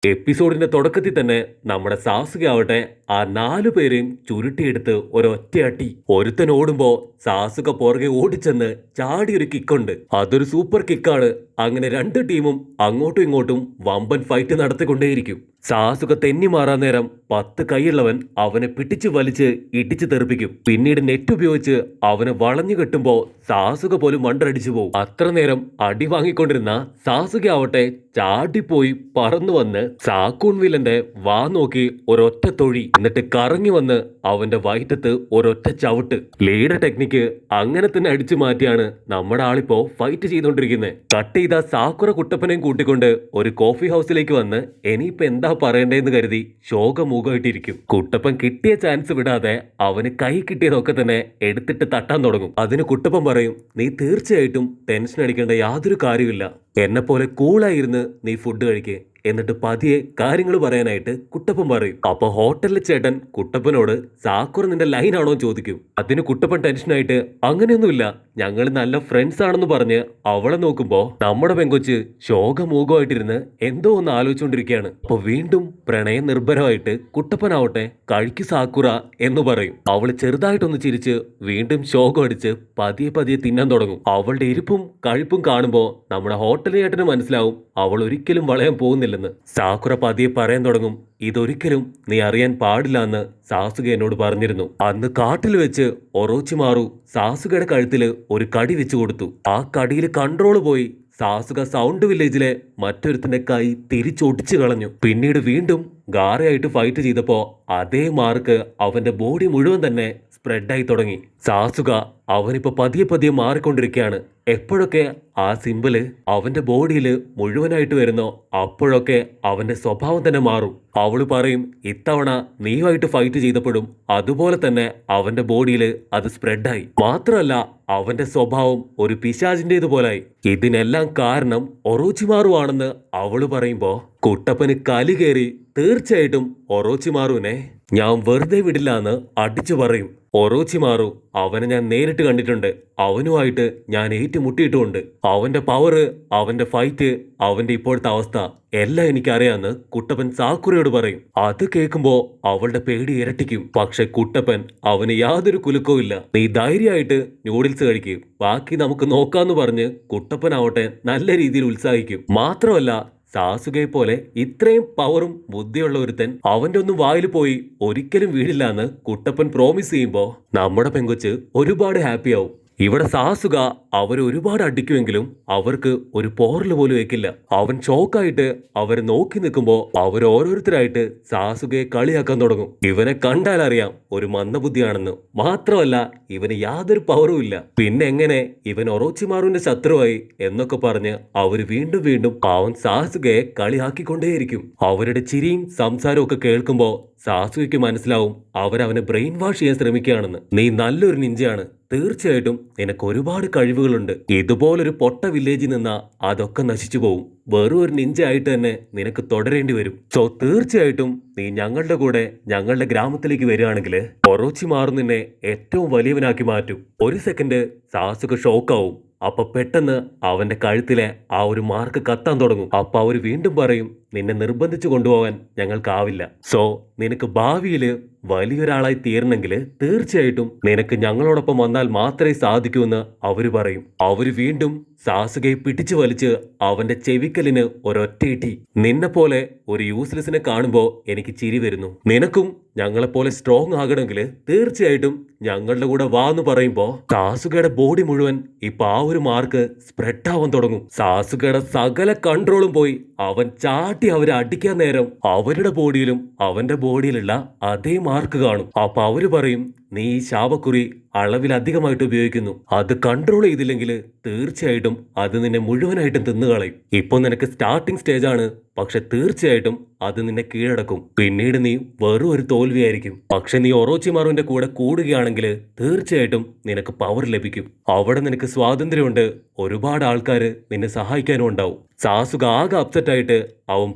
എപ്പിസോഡിന്റെ തുടക്കത്തിൽ തന്നെ നമ്മുടെ സാസുകയാവട്ടെ ആ 4 പേരെയും ചുരുട്ടിയെടുത്ത് ഒരൊറ്റയടി. ഒരുത്തൻ ഓടുമ്പോ സാസുക പുറകെ ഓടിച്ചെന്ന് ചാടിയൊരു കിക്കുണ്ട്. അതൊരു സൂപ്പർ കിക്കാണ്. അങ്ങനെ 2 ടീമും അങ്ങോട്ടും ഇങ്ങോട്ടും വമ്പൻ ഫൈറ്റ് നടത്തിക്കൊണ്ടേയിരിക്കും. സാസുക തെന്നി മാറാൻ നേരം 10 കൈയുള്ളവൻ അവനെ പിടിച്ചു വലിച്ച് ഇടിച്ചു തെറിപ്പിക്കും. പിന്നീട് നെറ്റ് ഉപയോഗിച്ച് അവനെ വളഞ്ഞു കെട്ടുമ്പോ സാസുക പോലും മണ്ടടിച്ചു പോകും. അത്ര നേരം അടി വാങ്ങിക്കൊണ്ടിരുന്ന സാസുകയാവട്ടെ ചാടിപ്പോയി പറന്നു വന്ന് സാക്കൂൺ വില്ലന്റെ വാ നോക്കി ഒരൊറ്റ തൊഴി, എന്നിട്ട് കറങ്ങി വന്ന് അവന്റെ വയറ്റത്ത് ഒരൊറ്റ ചവിട്ട്. ലീഡർ ടെക്നിക്ക് അങ്ങനെ തന്നെ അടിച്ചു മാറ്റിയാണ് നമ്മുടെ ആളിപ്പോ ഫൈറ്റ് ചെയ്തോണ്ടിരിക്കുന്നത്. കട്ട് ചെയ്ത സാക്കുറ കുട്ടപ്പനെയും കൂട്ടിക്കൊണ്ട് ഒരു കോഫി ഹൗസിലേക്ക് വന്ന് ഇനിയിപ്പോ എന്താ പറയണ്ടേന്ന് കരുതി ശോകമൂകമായിട്ടിരിക്കും. കുട്ടപ്പൻ കിട്ടിയ ചാൻസ് വിടാതെ അവന് കൈ കിട്ടിയതൊക്കെ തന്നെ എടുത്തിട്ട് തട്ടാൻ തുടങ്ങും. അതിന് കുട്ടപ്പൻ പറയും, നീ തീർച്ചയായിട്ടും ടെൻഷൻ അടിക്കേണ്ട യാതൊരു കാര്യമില്ല, എന്നെ പോലെ കൂളായിരുന്ന് നീ ഫുഡ് കഴിക്കേ, എന്നിട്ട് പതിയെ കാര്യങ്ങൾ പറയാനായിട്ട് കുട്ടപ്പൻ പറയും. അപ്പൊ ഹോട്ടലിലെ ചേട്ടൻ കുട്ടപ്പനോട് സാക്കുറ നിന്റെ ലൈനാണോ ചോദിക്കും. അതിന് കുട്ടപ്പൻ ടെൻഷനായിട്ട് അങ്ങനെയൊന്നുമില്ല, ഞങ്ങൾ നല്ല ഫ്രണ്ട്സ് ആണെന്ന് പറഞ്ഞ് അവളെ നോക്കുമ്പോ നമ്മുടെ പെങ്കൊച്ച് ശോകമൂകമായിട്ടിരുന്ന് എന്തോ ഒന്ന് ആലോചിച്ചുകൊണ്ടിരിക്കുകയാണ്. അപ്പൊ വീണ്ടും പ്രണയ നിർഭരമായിട്ട് കുട്ടപ്പനാവട്ടെ കഴിക്കു സാക്കുറ എന്ന് പറയും. അവള് ചെറുതായിട്ടൊന്ന് ചിരിച്ച് വീണ്ടും ശോകം അടിച്ച് പതിയെ പതിയെ തിന്നാൻ തുടങ്ങും. അവളുടെ ഇരിപ്പും കഴിപ്പും കാണുമ്പോ നമ്മുടെ ഹോട്ടൽ ചേട്ടന് മനസ്സിലാവും അവൾ ഒരിക്കലും വളയാൻ പോകുന്നില്ലെന്ന്. സാക്കുറ പതിയെ പറയാൻ തുടങ്ങും, ഇതൊരിക്കലും നീ അറിയാൻ പാടില്ല എന്ന് സാസുക എന്നോട് പറഞ്ഞിരുന്നു. അന്ന് കാട്ടിൽ വെച്ച് ഒറോച്ചിമാറു സാസുകയുടെ കഴുത്തില് ഒരു കടി വെച്ചു കൊടുത്തു. ആ കടിയിൽ കൺട്രോള് പോയി സാസുക സൗണ്ട് വില്ലേജിലെ മറ്റൊരുത്തിന്റെ കൈ തിരിച്ചൊടിച്ചു കളഞ്ഞു. പിന്നീട് വീണ്ടും ഗാറയായിട്ട് ഫൈറ്റ് ചെയ്തപ്പോ അതേ മാർക്ക് അവന്റെ ബോഡി മുഴുവൻ തന്നെ സ്പ്രെഡായി തുടങ്ങി. സാസുക അവനിപ്പോ പതിയെ പതിയെ മാറിക്കൊണ്ടിരിക്കുകയാണ്. എപ്പോഴൊക്കെ ആ സിമ്പിള് അവന്റെ ബോഡിയിൽ മുഴുവനായിട്ട് വരുന്നോ അപ്പോഴൊക്കെ അവന്റെ സ്വഭാവം തന്നെ മാറും. അവള് പറയും, ഇത്തവണ നീയുമായിട്ട് ഫൈറ്റ് ചെയ്തപ്പോഴും അതുപോലെ തന്നെ അവന്റെ ബോഡിയിൽ അത് സ്പ്രെഡായി. മാത്രമല്ല അവന്റെ സ്വഭാവം ഒരു പിശാചിന്റേതുപോലായി. ഇതിനെല്ലാം കാരണം ഒറോച്ചിമാറുവാണെന്ന് അവള് പറയുമ്പോ കുട്ടപ്പന് കലി കയറി തീർച്ചയായിട്ടും ഒറോച്ചിമാറുവിനെ ഞാൻ വെറുതെ വിടില്ല എന്ന് അടിച്ചു പറയും. ഒറോച്ചിമാറു അവനെ ഞാൻ നേരിട്ട് കണ്ടിട്ടുണ്ട്, അവനുമായിട്ട് ഞാൻ ഏറ്റുമുട്ടിയിട്ടുമുണ്ട്. അവന്റെ പവറ്, അവന്റെ ഫൈറ്റ്, അവന്റെ ഇപ്പോഴത്തെ അവസ്ഥ എല്ലാം എനിക്കറിയാന്ന് കുട്ടപ്പൻ സാക്കുറയോട് പറയും. അത് കേൾക്കുമ്പോ അവളുടെ പേടി ഇരട്ടിക്കും. പക്ഷെ കുട്ടപ്പൻ അവന് യാതൊരു കുലുക്കവും ഇല്ല. നീ ധൈര്യമായിട്ട് നൂഡിൽസ് കഴിക്കും, ബാക്കി നമുക്ക് നോക്കാന്ന് പറഞ്ഞ് കുട്ടപ്പനാവട്ടെ നല്ല രീതിയിൽ ഉത്സാഹിക്കും. മാത്രമല്ല സാസുകയെ പോലെ ഇത്രയും പവറും ബുദ്ധിയുള്ള ഒരുത്തൻ അവന്റെ ഒന്നും വായിൽ പോയി ഒരിക്കലും വീഴില്ലാന്ന് കുട്ടപ്പൻ പ്രോമിസ് ചെയ്യുമ്പോ നമ്മുടെ പെങ്കൊച്ച് ഒരുപാട് ഹാപ്പിയാവും. ഇവിടെ സാസുക അവരെ ഒരുപാട് അടിക്കുമെങ്കിലും അവർക്ക് ഒരു പോറൽ പോലും വെക്കില്ല. അവൻ ഷോക്കായിട്ട് അവരെ നോക്കി നിൽക്കുമ്പോ അവർ ഓരോരുത്തരായിട്ട് സാസുകയെ കളിയാക്കാൻ തുടങ്ങും. ഇവനെ കണ്ടാൽ അറിയാം ഒരു മന്ദബുദ്ധിയാണെന്ന്. മാത്രമല്ല ഇവന് യാതൊരു പവറും ഇല്ല, പിന്നെ എങ്ങനെ ഇവൻ ഒറോച്ചിമാറുവിന്റെ ശത്രുവായി എന്നൊക്കെ പറഞ്ഞ് അവര് വീണ്ടും വീണ്ടും അവൻ സാസുകയെ കളിയാക്കിക്കൊണ്ടേയിരിക്കും. അവരുടെ ചിരിയും സംസാരവും ഒക്കെ കേൾക്കുമ്പോ സാസുകയ്ക്ക് മനസ്സിലാവും അവരവനെ ബ്രെയിൻ വാഷ് ചെയ്യാൻ ശ്രമിക്കുകയാണെന്ന്. നീ നല്ലൊരു നിഞ്ചയാണ്, തീർച്ചയായിട്ടും നിനക്ക് ഒരുപാട് കഴിവുകളുണ്ട്. ഇതുപോലൊരു പൊട്ട വില്ലേജിൽ നിന്നാ അതൊക്കെ നശിച്ചു പോവും. വെറും ഒരു നിഞ്ച ആയിട്ട് തന്നെ നിനക്ക് തുടരേണ്ടി വരും. സോ തീർച്ചയായിട്ടും നീ ഞങ്ങളുടെ കൂടെ ഞങ്ങളുടെ ഗ്രാമത്തിലേക്ക് വരികയാണെങ്കിൽ ഒറോച്ചിമാറു നിന്നെ ഏറ്റവും വലിയവനാക്കി മാറ്റും. ഒരു സെക്കൻഡ് സാസുക ഷോക്കാവും. അപ്പൊ പെട്ടെന്ന് അവന്റെ കഴുത്തിലെ ആ ഒരു മാർക്ക് കത്താൻ തുടങ്ങും. അപ്പൊ അവര് വീണ്ടും പറയും, നിന്നെ നിർബന്ധിച്ചു കൊണ്ടുപോകാൻ ഞങ്ങൾക്കാവില്ല. സോ നിനക്ക് ഭാവിയില് വലിയൊരാളായി തീരണമെങ്കിൽ തീർച്ചയായിട്ടും നിനക്ക് ഞങ്ങളോടൊപ്പം വന്നാൽ മാത്രമേ സാധിക്കൂ എന്ന് അവര് പറയും. അവര് വീണ്ടും സാസുകയെ പിടിച്ചു വലിച്ച് അവന്റെ ചെവിക്കലിന് ഒരൊറ്റയിട്ടി. നിന്നെ പോലെ ഒരു യൂസ്ലെസിനെ കാണുമ്പോ എനിക്ക് ചിരി വരുന്നു. നിനക്കും ഞങ്ങളെപ്പോലെ സ്ട്രോങ് ആകണമെങ്കിൽ തീർച്ചയായിട്ടും ഞങ്ങളുടെ കൂടെ വാന്ന് പറയുമ്പോ സാസുകയുടെ ബോഡി മുഴുവൻ ഇപ്പൊ ആ ഒരു മാർക്ക് സ്പ്രെഡ് ആവാൻ തുടങ്ങും. സാസുകയുടെ സകല കൺട്രോളും പോയി അവൻ ചാട്ടി അവരെ അടിക്കാൻ നേരം അവരുടെ ബോഡിയിലും അവന്റെ ബോഡിയിലുള്ള അതേ മാർക്ക് കാണും. അപ്പൊ അവര് പറയും, നീ ഈ ശാപക്കുറി അളവിലധികമായിട്ട് ഉപയോഗിക്കുന്നു, അത് കൺട്രോൾ ചെയ്തില്ലെങ്കിൽ തീർച്ചയായിട്ടും അത് നിന്നെ മുഴുവനായിട്ടും തിന്നുകളയും. ഇപ്പൊ നിനക്ക് സ്റ്റാർട്ടിംഗ് സ്റ്റേജ് ആണ്, പക്ഷെ തീർച്ചയായിട്ടും അത് നിന്നെ കീഴടക്കും. പിന്നീട് നീ വെറും ഒരു തോൽവിയായിരിക്കും. പക്ഷെ നീ ഒറോച്ചിമാറുവിന്റെ കൂടെ കൂടുകയാണെങ്കിൽ തീർച്ചയായിട്ടും നിനക്ക് പവർ ലഭിക്കും. അവിടെ നിനക്ക് സ്വാതന്ത്ര്യമുണ്ട്, ഒരുപാട് ആൾക്കാര് നിന്നെ സഹായിക്കാനും ഉണ്ടാവും. സാസുക ആകെ അപ്സെറ്റ് ആയിട്ട് അവൻ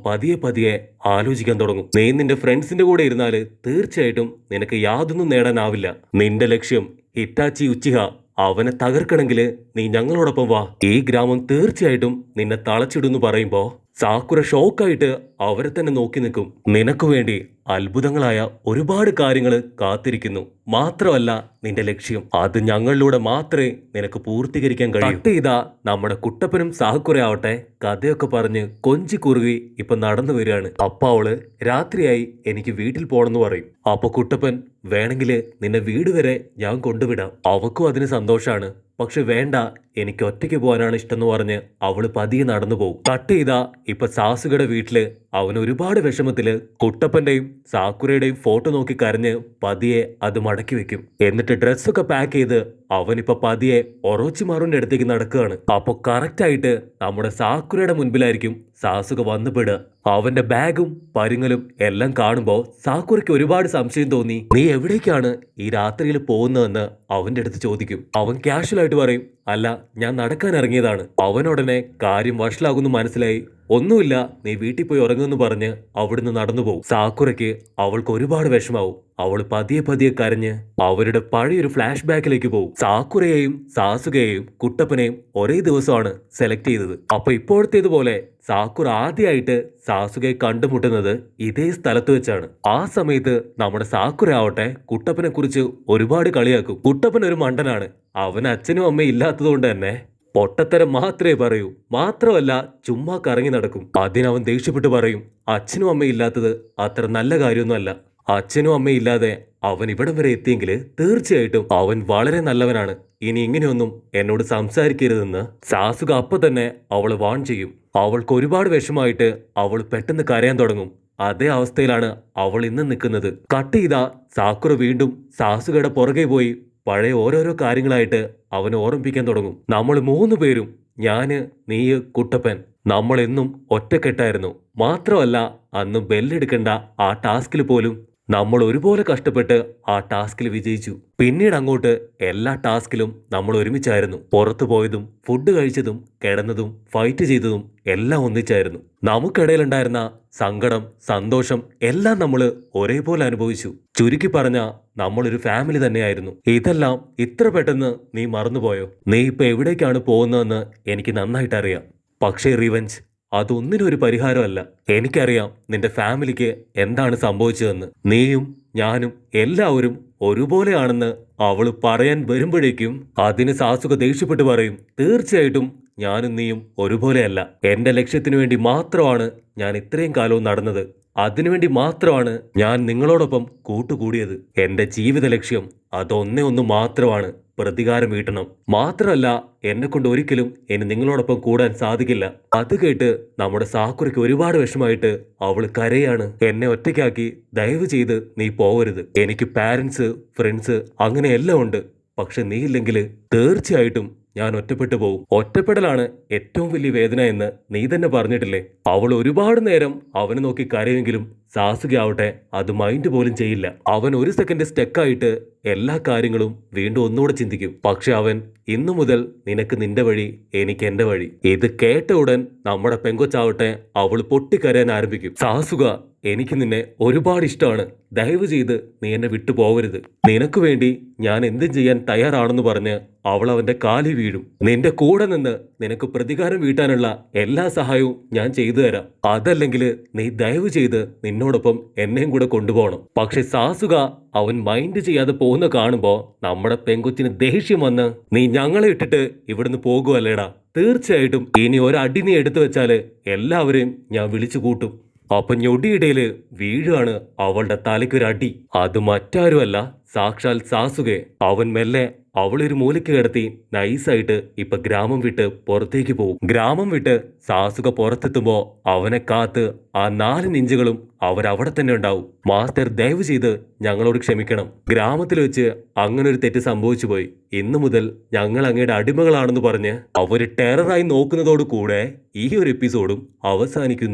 പതിയെ പതിയെ ആലോചിക്കാൻ തുടങ്ങും. നീ നിന്റെ ഫ്രണ്ട്സിന്റെ കൂടെ ഇരുന്നാല് തീർച്ചയായിട്ടും നിനക്ക് യാതൊന്നും നേടാനാവില്ല. നിന്റെ ലക്ഷ്യം ഹിറ്റാച്ചി ഉച്ചിഹ, അവനെ തകർക്കണമെങ്കിൽ നീ ഞങ്ങളോടൊപ്പം വാ, ഈ ഗ്രാമം തീർച്ചയായിട്ടും നിന്നെ തളച്ചിടുന്നു പറയുമ്പോ സാക്കുറ ഷോക്കായിട്ട് അവരെ തന്നെ നോക്കി നിൽക്കും. നിനക്ക് വേണ്ടി അത്ഭുതങ്ങളായ ഒരുപാട് കാര്യങ്ങൾ കാത്തിരിക്കുന്നു. മാത്രമല്ല നിന്റെ ലക്ഷ്യം അത് ഞങ്ങളിലൂടെ മാത്രമേ നിനക്ക് പൂർത്തീകരിക്കാൻ കഴിയൂ. കട്ട് ചെയ്താ നമ്മുടെ കുട്ടപ്പനും സാഹക്കുറെ ആവട്ടെ കഥയൊക്കെ പറഞ്ഞ് കൊഞ്ചി കുറുകി ഇപ്പൊ നടന്നു വരികയാണ്. അപ്പ അവള് രാത്രിയായി എനിക്ക് വീട്ടിൽ പോണെന്ന് പറയും. അപ്പൊ കുട്ടപ്പൻ വേണമെങ്കില് നിന്നെ വീട് വരെ ഞാൻ കൊണ്ടുവിടാം. അവക്കും അതിന് സന്തോഷാണ്. പക്ഷെ വേണ്ട, എനിക്ക് ഒറ്റയ്ക്ക് പോകാനാണ് ഇഷ്ടം എന്ന് പറഞ്ഞ് അവള് പതിയെ നടന്നു പോകും. കട്ട് ചെയ്താ ഇപ്പൊ സാസുകയുടെ വീട്ടില് അവൻ ഒരുപാട് വിഷമത്തില് കുട്ടപ്പന്റെയും സാക്കുരയുടെയും ഫോട്ടോ നോക്കി കരഞ്ഞ് പതിയെ അത് മടക്കി വെക്കും. എന്നിട്ട് ഡ്രസ്സൊക്കെ പാക്ക് ചെയ്ത് അവനിപ്പോ പതിയെ ഒറോച്ചിമാറുവിന്റെ അടുത്തേക്ക് നടക്കുകയാണ്. അപ്പൊ കറക്റ്റ് ആയിട്ട് നമ്മുടെ സാക്കുരയുടെ മുൻപിലായിരിക്കും സാസുക വന്നുപെടുക. അവന്റെ ബാഗും പരുങ്ങലും എല്ലാം കാണുമ്പോ സാക്കുരയ്ക്ക് ഒരുപാട് സംശയം തോന്നി. നീ എവിടേക്കാണ് ഈ രാത്രിയിൽ പോകുന്നതെന്ന് അവന്റെ അടുത്ത് ചോദിക്കും. അവൻ കാഷ്വൽ ആയിട്ട് പറയും, അല്ല, ഞാൻ നടക്കാൻ ഇറങ്ങിയതാണ്. അവനുടനെ കാര്യം വഷളാകുന്നു മനസ്സിലായി. ഒന്നുമില്ല, നീ വീട്ടിൽ പോയി ഉറങ്ങുമെന്ന് പറഞ്ഞ് അവിടുന്ന് നടന്നു പോകും. സാക്കുറയ്ക്ക് അവൾക്ക് ഒരുപാട് വിഷമാവും. അവൾ പതിയെ പതിയെ കരഞ്ഞ് അവരുടെ പഴയൊരു ഫ്ലാഷ് ബാക്കിലേക്ക് പോകും. സാക്കുറയെയും സാസുകയെയും കുട്ടപ്പനെയും ഒരേ ദിവസമാണ് സെലക്ട് ചെയ്തത്. അപ്പൊ ഇപ്പോഴത്തേതുപോലെ സാക്കുറ ആദ്യമായിട്ട് സാസുകയെ കണ്ടുമുട്ടുന്നത് ഇതേ സ്ഥലത്ത് വെച്ചാണ്. ആ സമയത്ത് നമ്മുടെ സാക്കുറ ആവട്ടെ കുട്ടപ്പനെ കുറിച്ച് ഒരുപാട് കളിയാക്കും. കുട്ടപ്പൻ ഒരു മണ്ടനാണ്. അവൻ അച്ഛനും അമ്മയും ഇല്ലാത്തതുകൊണ്ട് തന്നെ പൊട്ടത്തരം മാത്രമേ പറയൂ. മാത്രമല്ല ചുമ്മാ കറങ്ങി നടക്കും. അതിനവൻ ദേഷ്യപ്പെട്ട് പറയും, അച്ഛനും അമ്മയും ഇല്ലാത്തത് അത്ര നല്ല കാര്യമൊന്നുമല്ല. അച്ഛനും അമ്മയും ഇല്ലാതെ അവൻ ഇവിടം വരെ എത്തിയെങ്കിൽ തീർച്ചയായിട്ടും അവൻ വളരെ നല്ലവനാണ്. ഇനി ഇങ്ങനെയൊന്നും എന്നോട് സംസാരിക്കരുതെന്ന് സാസുക അപ്പൊ തന്നെ അവള് വാൺ ചെയ്യും. അവൾക്ക് ഒരുപാട് വിഷമായിട്ട് അവൾ പെട്ടെന്ന് കരയാൻ തുടങ്ങും. അതേ അവസ്ഥയിലാണ് അവൾ ഇന്ന് നിൽക്കുന്നത്. കട്ട് ചെയ്താ സാക്കുറ വീണ്ടും സാസുകയുടെ പുറകെ പോയി പഴയ ഓരോരോ കാര്യങ്ങളായിട്ട് അവനെ ഓർമ്മിപ്പിക്കാൻ തുടങ്ങും. നമ്മൾ 3 പേരും, ഞാന്, നീ, കുട്ടപ്പൻ, നമ്മളെന്നും ഒറ്റക്കെട്ടായിരുന്നു. മാത്രമല്ല അന്ന് ബെല്ലെടുക്കേണ്ട ആ ടാസ്കിൽ പോലും നമ്മൾ ഒരുപോലെ കഷ്ടപ്പെട്ട് ആ ടാസ്കിൽ വിജയിച്ചു. പിന്നീട് അങ്ങോട്ട് എല്ലാ ടാസ്കിലും നമ്മൾ ഒരുമിച്ചായിരുന്നു. പുറത്തു പോയതും ഫുഡ് കഴിച്ചതും കിടന്നതും ഫൈറ്റ് ചെയ്തതും എല്ലാം ഒന്നിച്ചായിരുന്നു. നമുക്കിടയിലുണ്ടായിരുന്ന സങ്കടം, സന്തോഷം എല്ലാം നമ്മൾ ഒരേപോലെ അനുഭവിച്ചു. ചുരുക്കി പറഞ്ഞ നമ്മളൊരു ഫാമിലി തന്നെയായിരുന്നു. ഇതെല്ലാം ഇത്ര പെട്ടെന്ന് നീ മറന്നുപോയോ? നീ ഇപ്പൊ എവിടേക്കാണ് പോകുന്നതെന്ന് എനിക്ക് നന്നായിട്ട് അറിയാം. പക്ഷേ റിവെഞ്ച് അതൊന്നിനും ഒരു പരിഹാരമല്ല. എനിക്കറിയാം നിന്റെ ഫാമിലിക്ക് എന്താണ് സംഭവിച്ചതെന്ന്. നീയും ഞാനും എല്ലാവരും ഒരുപോലെയാണെന്ന് അവള് പറയാൻ വരുമ്പോഴേക്കും അതിന് സാസുക ദേഷ്യപ്പെട്ട് പറയും, തീർച്ചയായിട്ടും ഞാനും നീയും ഒരുപോലെയല്ല. എന്റെ ലക്ഷ്യത്തിനു വേണ്ടി മാത്രമാണ് ഞാൻ ഇത്രയും കാലവും നടന്നത്. അതിനുവേണ്ടി മാത്രമാണ് ഞാൻ നിങ്ങളോടൊപ്പം കൂട്ടുകൂടിയത്. എന്റെ ജീവിത ലക്ഷ്യം അതൊന്നേ ഒന്ന് മാത്രമാണ്, പ്രതികാരം വീട്ടണം. മാത്രമല്ല എന്നെ കൊണ്ട് ഒരിക്കലും ഇനി നിങ്ങളോടൊപ്പം കൂടാൻ സാധിക്കില്ല. അത് കേട്ട് നമ്മുടെ സാക്കുറയ്ക്ക് ഒരുപാട് വിഷമായിട്ട് അവൾ കരയാണ്. എന്നെ ഒറ്റയ്ക്കാക്കി ദയവ് ചെയ്ത് നീ പോവരുത്. എനിക്ക് പാരൻസ്, ഫ്രണ്ട്സ് അങ്ങനെ എല്ലാം ഉണ്ട്. പക്ഷെ നീ ഇല്ലെങ്കിൽ തീർച്ചയായിട്ടും ഞാൻ ഒറ്റപ്പെട്ടു പോകും. ഒറ്റപ്പെടലാണ് ഏറ്റവും വലിയ വേദന എന്ന് നീ തന്നെ പറഞ്ഞിട്ടില്ലേ? അവൾ ഒരുപാട് നേരം അവനെ നോക്കി കരയെങ്കിലും സാസുക ആവട്ടെ അത് മൈൻഡ് പോലും ചെയ്യില്ല. അവൻ ഒരു സെക്കൻഡ് സ്റ്റക്കായിട്ട് എല്ലാ കാര്യങ്ങളും വീണ്ടും ഒന്നുകൂടെ ചിന്തിക്കും. പക്ഷെ അവൻ ഇന്നു മുതൽ നിനക്ക് നിന്റെ വഴി, എനിക്ക് എന്റെ വഴി. ഇത് കേട്ട ഉടൻ നമ്മുടെ പെങ്കൊച്ചാവട്ടെ അവൾ പൊട്ടിക്കരയാൻ ആരംഭിക്കും. സാസുക, എനിക്ക് നിന്നെ ഒരുപാട് ഇഷ്ടമാണ്. ദയവ് ചെയ്ത് നീ എന്നെ വിട്ടു പോവരുത്. നിനക്ക് വേണ്ടി ഞാൻ എന്തും ചെയ്യാൻ തയ്യാറാണെന്ന് പറഞ്ഞ് അവൾ അവന്റെ കാലിൽ വീഴും. നിന്റെ കൂടെ നിന്ന് നിനക്ക് പ്രതികാരം വീട്ടാനുള്ള എല്ലാ സഹായവും ഞാൻ ചെയ്തു തരാം. അതല്ലെങ്കിൽ നീ ദയവ് ചെയ്ത് നിന്നോടൊപ്പം എന്നെയും കൂടെ കൊണ്ടുപോകണം. പക്ഷെ സാസുക അവൻ മൈൻഡ് ചെയ്യാതെ പോകുന്ന കാണുമ്പോ നമ്മുടെ പെങ്കൊച്ചിന് ദേഷ്യം വന്ന്, നീ ഞങ്ങളെ ഇട്ടിട്ട് ഇവിടുന്ന് പോകുമല്ലേടാ? തീർച്ചയായിട്ടും ഇനി ഒരടി നീ എടുത്തു വെച്ചാല് എല്ലാവരെയും ഞാൻ വിളിച്ചു കൂട്ടും. അപ്പൊ ഞൊടിയിടയില് വീഴാണ് അവളുടെ തലയ്ക്കൊരടി. അത് മറ്റാരുമല്ല, സാക്ഷാൽ സാസുകെ. അവൻ മെല്ലെ അവളൊരു മൂലയ്ക്ക് കിടത്തി നൈസായിട്ട് ഇപ്പൊ ഗ്രാമം വിട്ട് പുറത്തേക്ക് പോകും. ഗ്രാമം വിട്ട് സാസുക പുറത്തെത്തുമ്പോ അവനെ കാത്ത് ആ 4 നിഞ്ചകളും അവരവിടെ തന്നെ ഉണ്ടാവും. മാസ്റ്റർ ദയവ് ചെയ്ത് ഞങ്ങളോട് ക്ഷമിക്കണം. ഗ്രാമത്തിൽ വെച്ച് അങ്ങനെ ഒരു തെറ്റ് സംഭവിച്ചു പോയി. ഇന്നു മുതൽ ഞങ്ങൾ അങ്ങയുടെ അടിമകളാണെന്ന് പറഞ്ഞ് അവര് ടെററായി നോക്കുന്നതോടു കൂടെ ഈ ഒരു എപ്പിസോഡും അവസാനിക്കുന്നു.